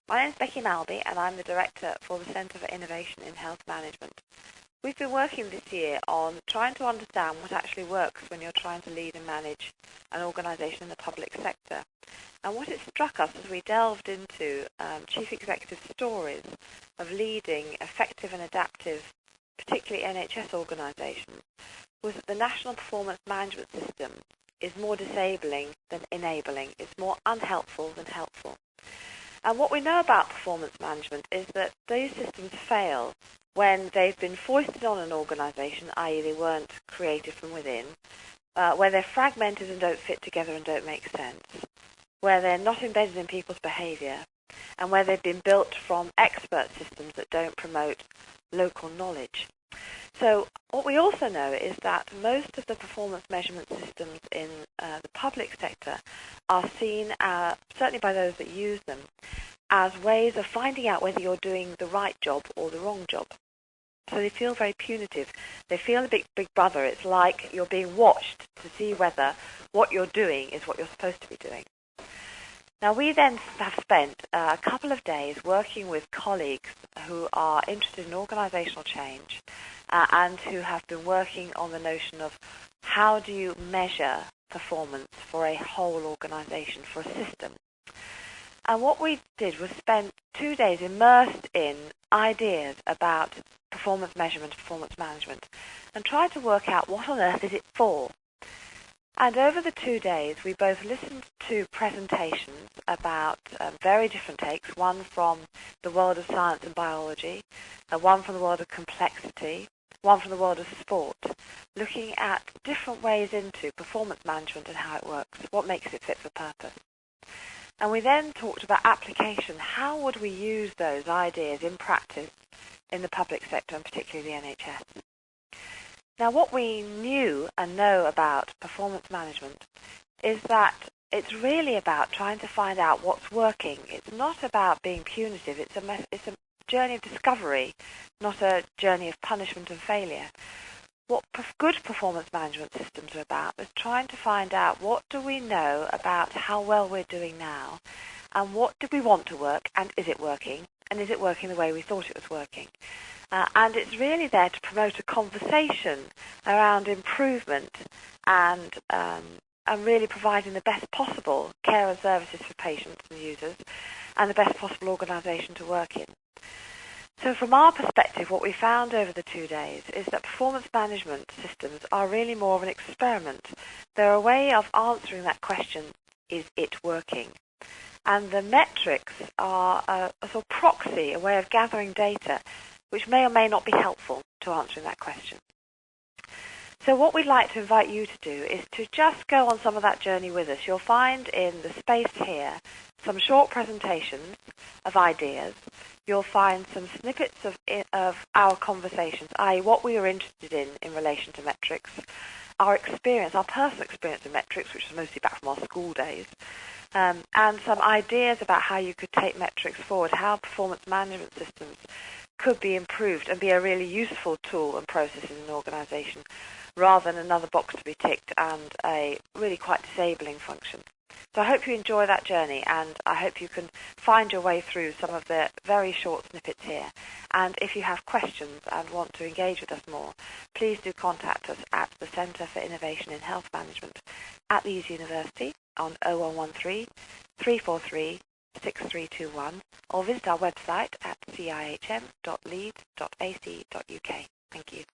My name is Becky Malby, and I'm the Director for the Centre for Innovation in Health Management. We've been working this year on trying to understand what actually works when you're trying to lead and manage an organisation in the public sector. And what it struck us as we delved into chief executive stories of leading effective and adaptive, particularly NHS organisations, was that the National Performance Management System is more disabling than enabling. It's more unhelpful than helpful. And what we know about performance management is that these systems fail when they've been foisted on an organisation, i.e. they weren't created from within, where they're fragmented and don't fit together and don't make sense, where they're not embedded in people's behaviour, and where they've been built from expert systems that don't promote local knowledge. So what we also know is that most of the performance measurement systems in the public sector are seen, certainly by those that use them, as ways of finding out whether you're doing the right job or the wrong job. So they feel very punitive. They feel a big brother. It's like you're being watched to see whether what you're doing is what you're supposed to be doing. Now, we then have spent a couple of days working with colleagues who are interested in organisational change and who have been working on the notion of how do you measure performance for a whole organisation, for a system. And what we did was spend 2 days immersed in ideas about performance measurement, performance management, and tried to work out what on earth is it for. And over the 2 days, we both listened to presentations about very different takes, one from the world of science and biology, one from the world of complexity, one from the world of sport, looking at different ways into performance management and how it works, what makes it fit for purpose. And we then talked about application. How would we use those ideas in practice in the public sector, and particularly the NHS? Now, what we knew and know about performance management is that it's really about trying to find out what's working. It's not about being punitive. It's a journey of discovery, not a journey of punishment and failure. What good performance management systems are about is trying to find out what do we know about how well we're doing now, and what do we want to work, and is it working the way we thought it was working. And it's really there to promote a conversation around improvement and really providing the best possible care and services for patients and users and the best possible organisation to work in. So from our perspective, what we found over the 2 days is that performance management systems are really more of an experiment. They're a way of answering that question, is it working? And the metrics are a sort of proxy, a way of gathering data, which may or may not be helpful to answering that question. So what we'd like to invite you to do is to just go on some of that journey with us. You'll find in the space here some short presentations of ideas. You'll find some snippets of our conversations, i.e. what we were interested in relation to metrics, our experience, our personal experience of metrics, which was mostly back from our school days, and some ideas about how you could take metrics forward, how performance management systems could be improved and be a really useful tool and process in an organisation, rather than another box to be ticked and a really quite disabling function. So I hope you enjoy that journey, and I hope you can find your way through some of the very short snippets here. And if you have questions and want to engage with us more, please do contact us at the Centre for Innovation in Health Management at Leeds University on 0113 343 6321, or visit our website at cihm.leeds.ac.uk. Thank you.